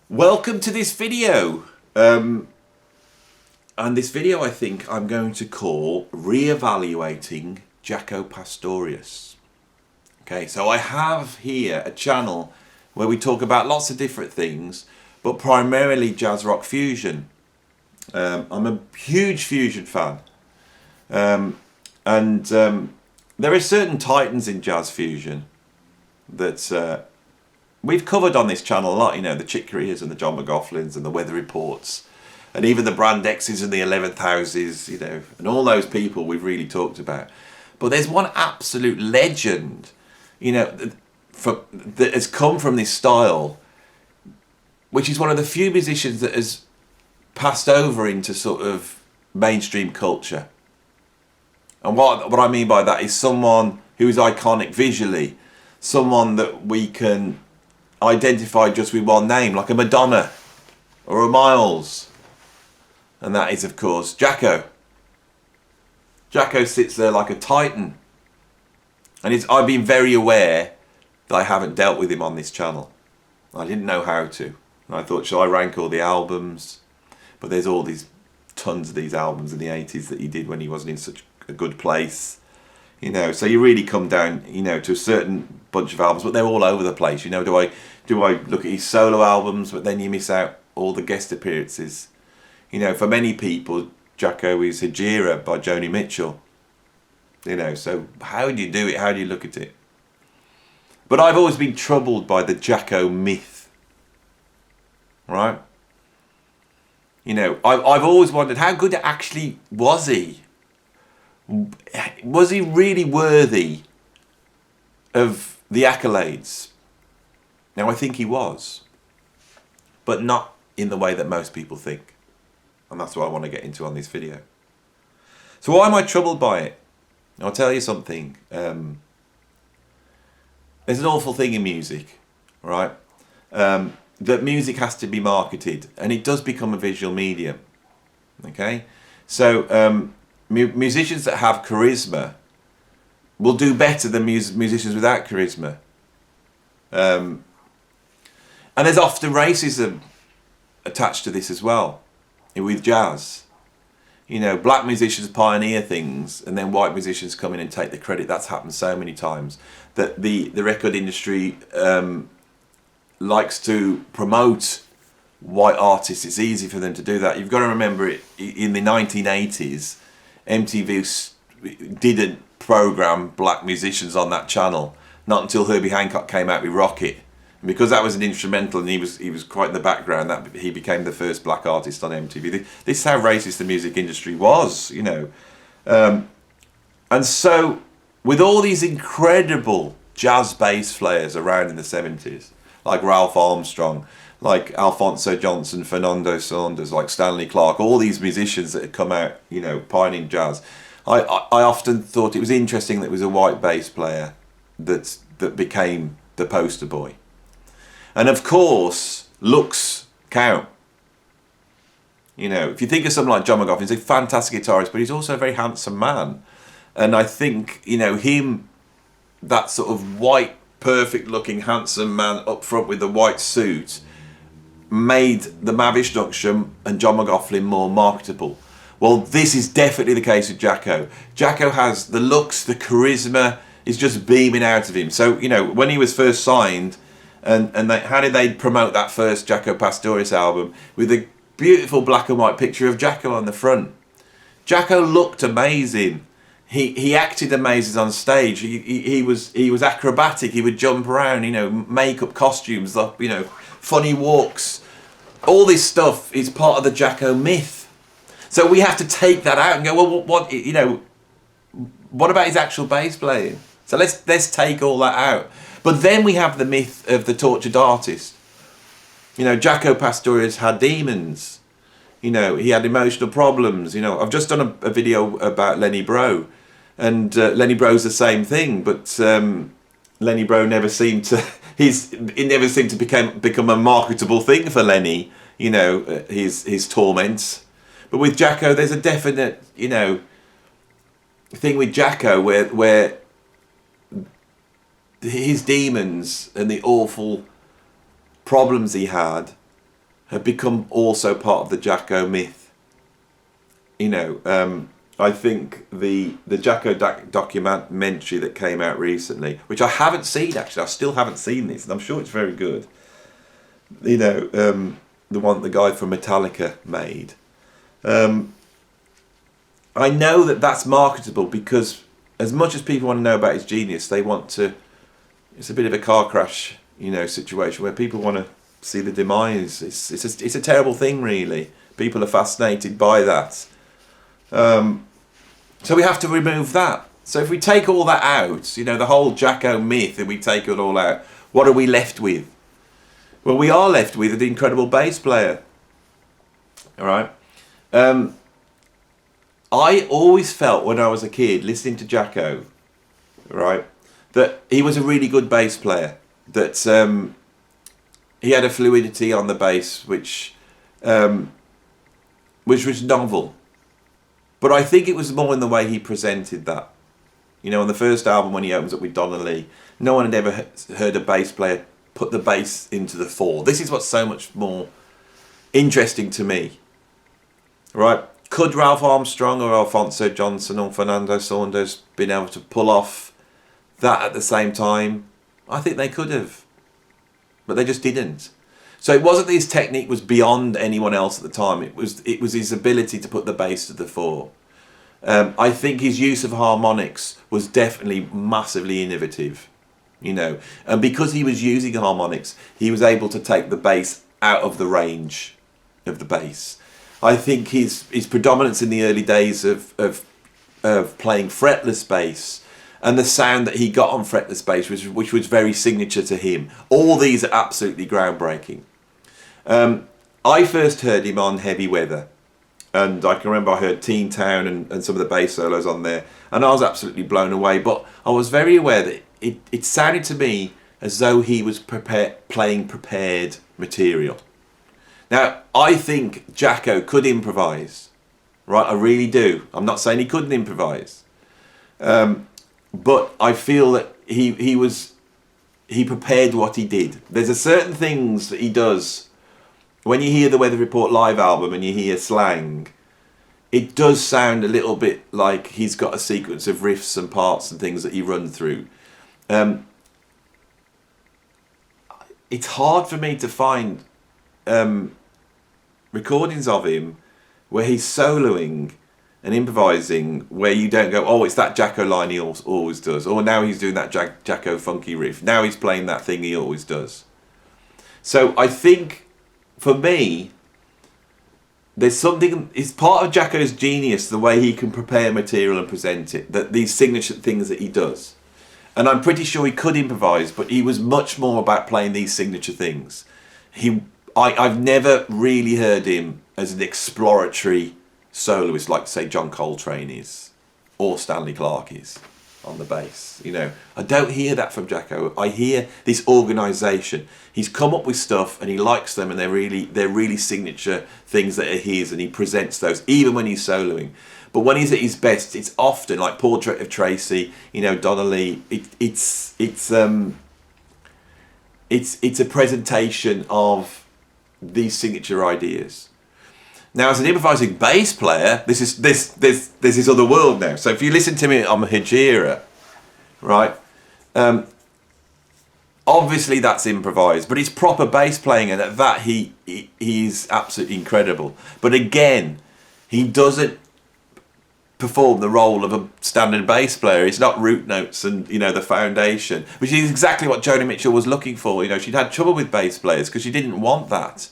Welcome to this video. And this video I think I'm going to call Re-evaluating Jacko Pastorius. Okay, so I have here a channel where we talk about lots of different things, but primarily jazz rock fusion. I'm a huge fusion fan. There are certain titans in jazz fusion that we've covered on this channel a lot, you know, the Chick Coreas and the John McLaughlins and the Weather Reports, and even the Brand X's and the 11th Houses, you know, and all those people we've really talked about. But there's one absolute legend, you know, that has come from this style, which is one of the few musicians that has passed over into sort of mainstream culture. And what I mean by that is someone who is iconic visually, someone that we can identify just with one name, like a Madonna or a Miles, and that is of course Jacko. Jacko sits there like a titan, and I've been very aware that I haven't dealt with him on this channel. I didn't know how to, and I thought, shall I rank all the albums? But there's all these tons of these albums in the 80s that he did when he wasn't in such a good place, you know, so you really come down, you know, to a certain bunch of albums, but they're all over the place, you know. Do I look at his solo albums, but then you miss out all the guest appearances? You know, for many people, Jacko is Hejira by Joni Mitchell, you know, so how do you do it? How do you look at it? But I've always been troubled by the Jacko myth, right? You know, I've always wondered, how good actually was he? Was he really worthy of the accolades? Now, I think he was, but not in the way that most people think. And that's what I want to get into on this video. So why am I troubled by it? I'll tell you something. There's an awful thing in music, right? That music has to be marketed, and it does become a visual medium. Okay? So musicians that have charisma will do better than musicians without charisma. And there's often racism attached to this as well, with jazz. You know, black musicians pioneer things, and then white musicians come in and take the credit. That's happened so many times, that the record industry likes to promote white artists. It's easy for them to do that. You've got to remember, in the 1980s, MTV didn't program black musicians on that channel, not until Herbie Hancock came out with Rocket. And because that was an instrumental and he was quite in the background, that he became the first black artist on MTV. This is how racist the music industry was, you know. And so with all these incredible jazz bass players around in the 70s, like Ralph Armstrong, like Alphonso Johnson, Fernando Saunders, like Stanley Clarke, all these musicians that had come out, you know, pioneering jazz, I often thought it was interesting that it was a white bass player that became the poster boy. And of course, looks count. You know, if you think of someone like John McLaughlin, he's a fantastic guitarist, but he's also a very handsome man. And I think, you know, him, that sort of white, perfect looking, handsome man up front with the white suit, made the Mavish Junction and John McLaughlin more marketable. Well, this is definitely the case with Jacko. Jacko has the looks, the charisma is just beaming out of him. So, you know, when he was first signed, how did they promote that first Jacko Pastorius album? With a beautiful black and white picture of Jacko on the front. Jacko looked amazing. He acted amazing on stage. He was acrobatic. He would jump around, you know, makeup, costumes, you know, funny walks. All this stuff is part of the Jacko myth. So we have to take that out and go, well, what, you know, what about his actual bass playing? So let's take all that out. But then we have the myth of the tortured artist. You know, Jacko Pastorius had demons. You know, he had emotional problems. You know, I've just done a video about Lenny Breau, and Lenny Breau's the same thing, but Lenny Breau never seemed to. It never seemed to become a marketable thing for Lenny. You know, his torments. But with Jacko, there's a definite, you know, thing with Jacko where his demons and the awful problems he had have become also part of the Jacko myth. You know, I think the Jacko documentary that came out recently, which I haven't seen actually, I still haven't seen this, and I'm sure it's very good. You know, the one the guy from Metallica made. I know that that's marketable because as much as people want to know about his genius, they want to. It's a bit of a car crash, you know, situation where people want to see the demise. It's a terrible thing, really. People are fascinated by that. So we have to remove that. So if we take all that out, you know, the whole Jacko myth, and we take it all out, what are we left with? Well, we are left with an incredible bass player. All right. I always felt when I was a kid listening to Jacko, right, that he was a really good bass player. That he had a fluidity on the bass which was novel. But I think it was more in the way he presented that. You know, on the first album when he opens up with Donna Lee, no one had ever heard a bass player put the bass into the fore. This is what's so much more interesting to me. Right? Could Ralph Armstrong or Alphonso Johnson or Fernando Saunders been able to pull off that at the same time? I think they could have. But they just didn't. So it wasn't that his technique was beyond anyone else at the time. It was his ability to put the bass to the fore. I think his use of harmonics was definitely massively innovative. You know, and because he was using harmonics, he was able to take the bass out of the range of the bass. I think his predominance in the early days of playing fretless bass and the sound that he got on fretless bass, which was very signature to him. All these are absolutely groundbreaking. I first heard him on Heavy Weather, and I can remember I heard Teen Town and some of the bass solos on there, and I was absolutely blown away. But I was very aware that it sounded to me as though he was playing prepared material. Now, I think Jacko could improvise, right? I really do. I'm not saying he couldn't improvise, but I feel that he prepared what he did. There's a certain things that he does. When you hear the Weather Report live album and you hear slang, it does sound a little bit like he's got a sequence of riffs and parts and things that he runs through. It's hard for me to find recordings of him where he's soloing and improvising where you don't go, oh, it's that Jacko line he always does, or now he's doing that Jacko funky riff, now he's playing that thing he always does. So I think for me there's something, it's part of Jacko's genius, the way he can prepare material and present it, that these signature things that he does. And I'm pretty sure he could improvise, but he was much more about playing these signature things. I've never really heard him as an exploratory soloist like, say, John Coltrane is, or Stanley Clarke is on the bass. You know, I don't hear that from Jacko. I hear this organisation. He's come up with stuff and he likes them, and they're really signature things that are his, and he presents those even when he's soloing. But when he's at his best, it's often like Portrait of Tracy, you know, Donna Lee. It's a presentation of these signature ideas. Now, as an improvising bass player, this is other world now. So if you listen to me on Hejira, right, obviously that's improvised, but it's proper bass playing, and at that he's absolutely incredible. But again, he doesn't perform the role of a standard bass player. It's not root notes and, you know, the foundation, which is exactly what Joni Mitchell was looking for. You know, she'd had trouble with bass players because she didn't want that.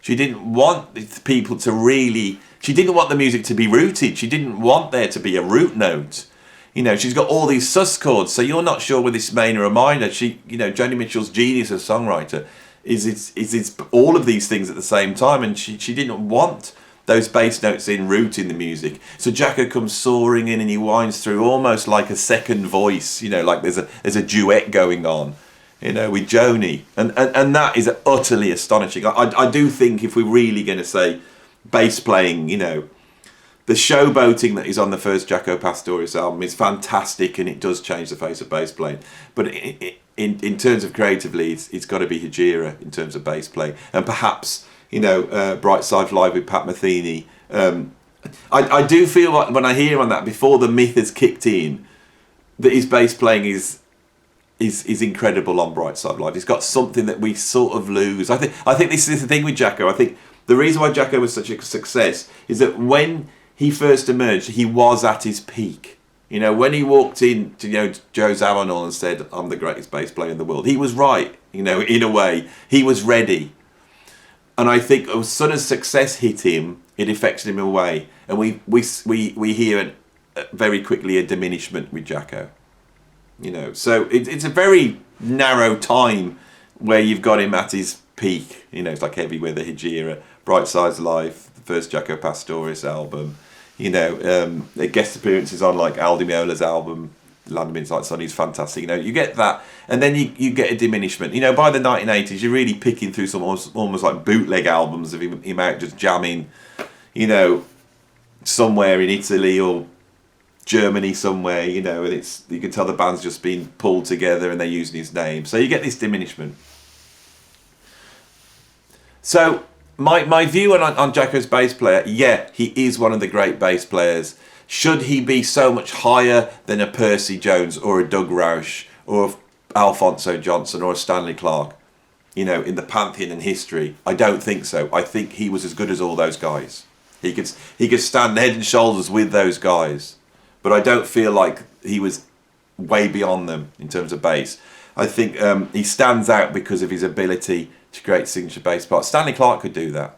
She didn't want people to really, she didn't want the music to be rooted. She didn't want there to be a root note. You know, she's got all these sus chords, so you're not sure whether it's main or a minor. You know, Joni Mitchell's genius as a songwriter is it's all of these things at the same time, and she didn't want those bass notes in rooting the music. So Jacko comes soaring in and he winds through almost like a second voice, you know, like there's a duet going on, you know, with Joni. And that is utterly astonishing. I do think if we're really going to say bass playing, you know, The showboating that is on the first Jacko Pastorius album is fantastic, and it does change the face of bass playing. But in terms of creatively, it's got to be Hejira in terms of bass playing, and perhaps Bright Side Live with Pat Metheny. I do feel like when I hear him on that, before the myth has kicked in, that his bass playing is incredible on Bright Side Live. He's got something that we sort of lose. I think this is the thing with Jacko. I think the reason why Jacko was such a success is that when he first emerged, he was at his peak. When he walked in to Joe Zawinul and said, "I'm the greatest bass player in the world," he was right. In a way, he was ready. And I think as soon as success hit him, it affected him away, and we hear very quickly a diminishment with Jacko. So it's a very narrow time where you've got him at his peak. It's like Heavy Weather, Hejira, Bright Side's Life, the first Jacko Pastorius album. Guest appearances on like Al Di Meola's album, Land of Midnight Sun, is fantastic. You get that, and then you get a diminishment. By the 1980s, you're really picking through some almost like bootleg albums of him out just jamming, somewhere in Italy or Germany somewhere, and you can tell the band's just been pulled together and they're using his name. So you get this diminishment. So my view on Jacko's bass player, yeah, he is one of the great bass players. Should he be so much higher than a Percy Jones or a Doug Rausch or a Alphonso Johnson or a Stanley Clarke, in the pantheon and history? I don't think so. I think he was as good as all those guys. He could stand head and shoulders with those guys, but I don't feel like he was way beyond them in terms of bass. I think he stands out because of his ability to create signature bass parts. Stanley Clarke could do that,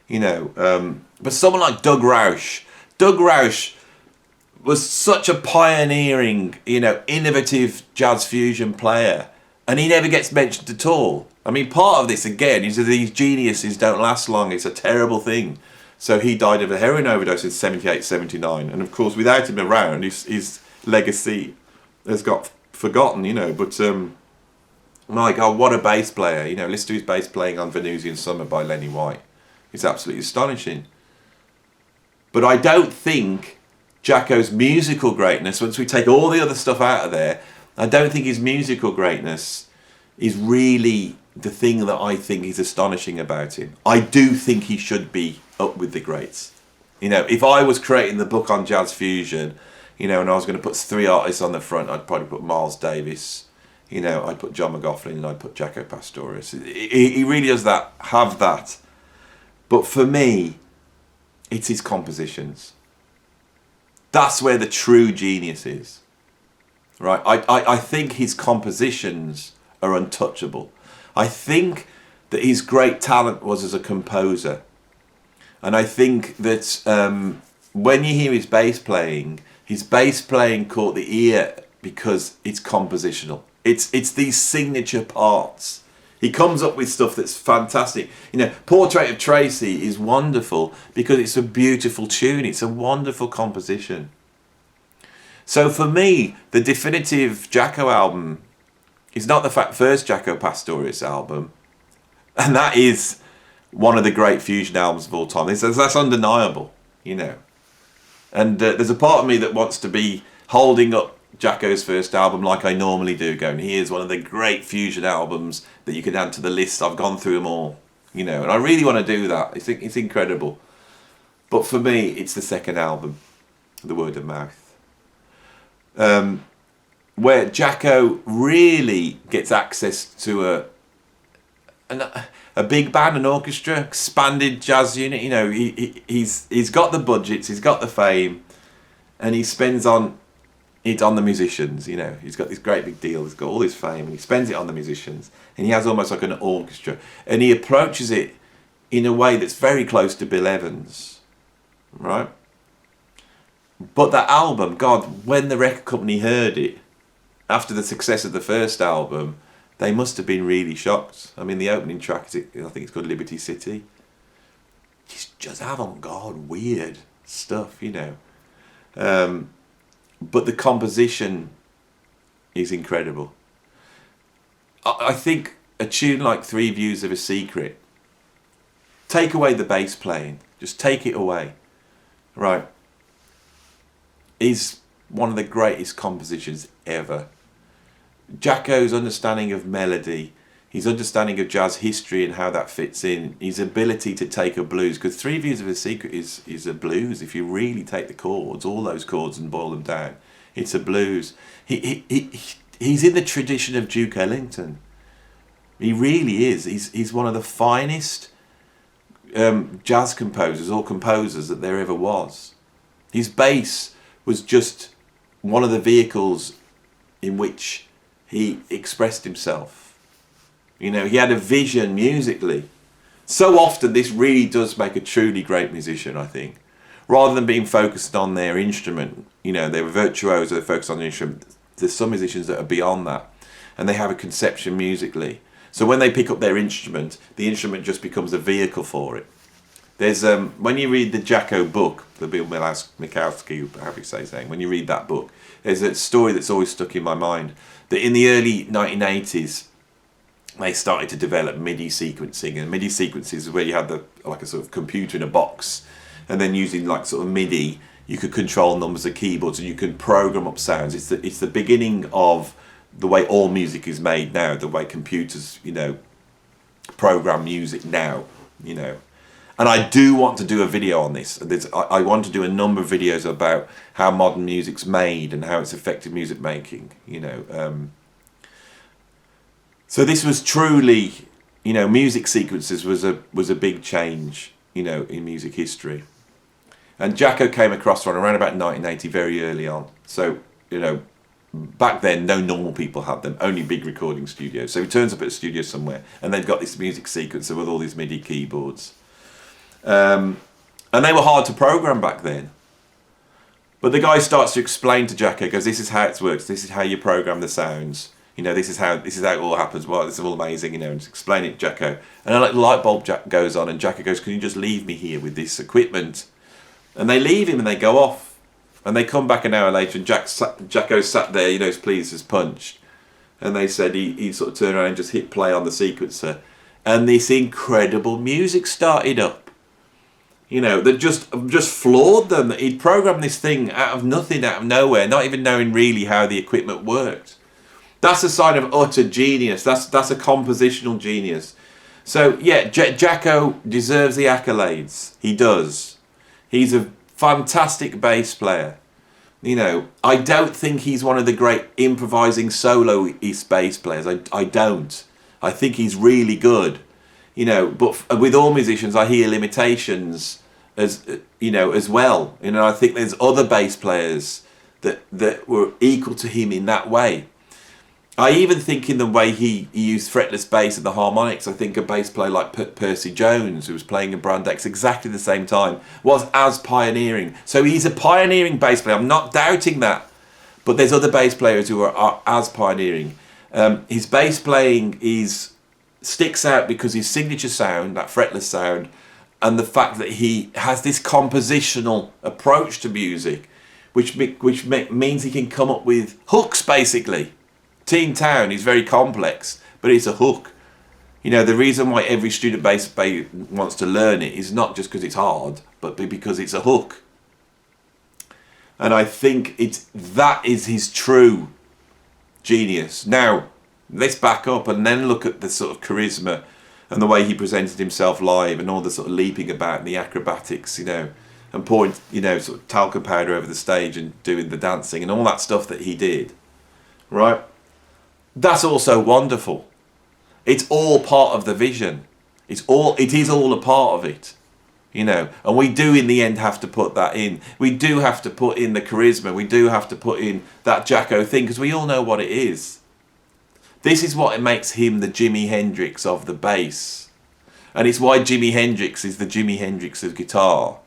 but someone like Doug Rausch was such a pioneering, innovative jazz fusion player, and he never gets mentioned at all. I mean, part of this again is that these geniuses don't last long. It's a terrible thing. So he died of a heroin overdose in 78, 79, and of course, without him around, his legacy has got forgotten. But my God, what a bass player! Listen to his bass playing on Venusian Summer by Lenny White. It's absolutely astonishing. But I don't think Jacko's musical greatness, once we take all the other stuff out of there, I don't think his musical greatness is really the thing that I think is astonishing about him. I do think he should be up with the greats. If I was creating the book on jazz fusion, and I was going to put 3 artists on the front, I'd probably put Miles Davis, I'd put John McLaughlin, and I'd put Jacko Pastorius. He really does have that. But for me, it's his compositions. That's where the true genius is, right? I think his compositions are untouchable. I think that his great talent was as a composer. And I think that when you hear his bass playing caught the ear because it's compositional. It's these signature parts. He comes up with stuff that's fantastic. Portrait of Tracy is wonderful because it's a beautiful tune. It's a wonderful composition. So for me, the definitive Jacko album is not the first Jacko Pastorius album, and that is one of the great fusion albums of all time. That's undeniable, And there's a part of me that wants to be holding up Jacko's first album like I normally do, going, here's one of the great fusion albums that you can add to the list. I've gone through them all, and I really want to do that. It's incredible. But for me, it's the second album, The Word of Mouth, where Jacko really gets access to a big band, an orchestra, expanded jazz unit. He's got the budgets, he's got the fame, and he spends it on the musicians. He's got this great big deal, he's got all this fame, and he spends it on the musicians, and he has almost like an orchestra, and he approaches it in a way that's very close to Bill Evans, right? But that album, God, when the record company heard it after the success of the first album, they must have been really shocked. I mean, the opening track, I think it's called Liberty City. It's just avant-garde, weird stuff, But the composition is incredible. I think a tune like 3 Views of a Secret, take away the bass playing, just take it away, right? is one of the greatest compositions ever. Jacko's understanding of melody, his understanding of jazz history and how that fits in, his ability to take a blues, because Three Views of a Secret is a blues. If you really take the chords, all those chords, and boil them down, it's a blues. He's in the tradition of Duke Ellington. He really is. He's one of the finest jazz composers or composers that there ever was. His bass was just one of the vehicles in which he expressed himself. You know, he had a vision musically. So often this really does make a truly great musician, I think. Rather than being focused on their instrument, you know, they're virtuoso, they're focused on the instrument. There's some musicians that are beyond that, and they have a conception musically. So when they pick up their instrument, the instrument just becomes a vehicle for it. There's when you read the Jacko book, the Bill Mikowski, however you say his name, when you read that book, there's a story that's always stuck in my mind, that in the early 1980s, they started to develop MIDI sequencing, and MIDI sequences is where you had like a sort of computer in a box, and then using like sort of MIDI, you could control numbers of keyboards and you can program up sounds. It's the beginning of the way all music is made now, the way computers, you know, program music now, you know. And I do want to do a video on this. I want to do a number of videos about how modern music's made and how it's affected music making, you know. So this was truly, you know, music sequences was a big change, you know, in music history. And Jacko came across one around about 1980, very early on. So, you know, back then, no normal people had them, only big recording studios. So he turns up at a studio somewhere, and they've got this music sequencer with all these MIDI keyboards. And they were hard to program back then. But the guy starts to explain to Jacko, goes, this is how it works, this is how you program the sounds. You know, this is how it all happens. Well, this is all amazing, you know, and just explain it to Jacko. And then like the light bulb goes on, and Jacko goes, can you just leave me here with this equipment? And they leave him and they go off. And they come back an hour later, and Jacko sat there, you know, as pleased as punch. And they said he sort of turned around and just hit play on the sequencer. And this incredible music started up. You know, that just floored them. That he'd programmed this thing out of nothing, out of nowhere, not even knowing really how the equipment worked. That's a sign of utter genius. That's a compositional genius. So yeah, Jacko deserves the accolades. He does. He's a fantastic bass player. You know, I don't think he's one of the great improvising soloist bass players. I don't. I think he's really good. You know, but with all musicians, I hear limitations as you know as well. You know, I think there's other bass players that were equal to him in that way. I even think in the way he used fretless bass and the harmonics, I think a bass player like Percy Jones, who was playing in Brand X exactly the same time, was as pioneering. So he's a pioneering bass player. I'm not doubting that. But there's other bass players who are as pioneering. His bass playing sticks out because his signature sound, that fretless sound, and the fact that he has this compositional approach to music, which means he can come up with hooks, basically. Teen Town is very complex, but it's a hook. You know, the reason why every student bass player wants to learn it is not just because it's hard, but because it's a hook. And I think that is his true genius. Now, let's back up and then look at the sort of charisma and the way he presented himself live and all the sort of leaping about and the acrobatics, you know, and pouring, you know, sort of talcum powder over the stage and doing the dancing and all that stuff that he did, right? That's also wonderful. It's all part of the vision. It is all a part of it, you know, and we do in the end have to put that in. We do have to put in the charisma. We do have to put in that Jacko thing, because we all know what it is. This is what makes him the Jimi Hendrix of the bass. And it's why Jimi Hendrix is the Jimi Hendrix of guitar.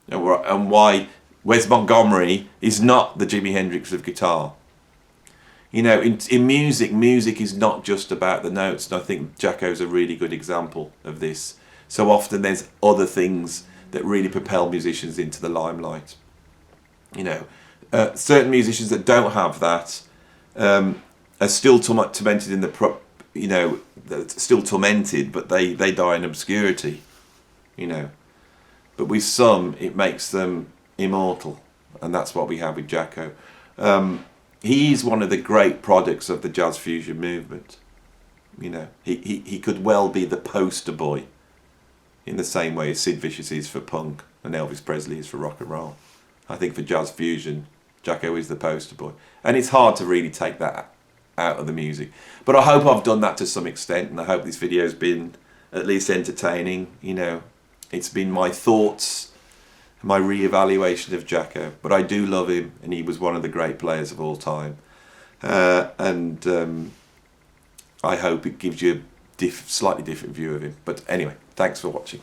And why Wes Montgomery is not the Jimi Hendrix of guitar. You know, in music is not just about the notes. And I think Jacko's a really good example of this. So often there's other things that really propel musicians into the limelight. You know, certain musicians that don't have that are still tormented in still tormented, but they die in obscurity, you know. But with some, it makes them immortal, and that's what we have with Jacko. He's one of the great products of the jazz fusion movement. You know, he could well be the poster boy in the same way as Sid Vicious is for punk and Elvis Presley is for rock and roll. I think for jazz fusion, Jacko is the poster boy. And it's hard to really take that out of the music. But I hope I've done that to some extent, and I hope this video's been at least entertaining. You know, it's been my thoughts, my re-evaluation of Jacko. But I do love him, and he was one of the great players of all time. I hope it gives you a slightly different view of him. But anyway, thanks for watching.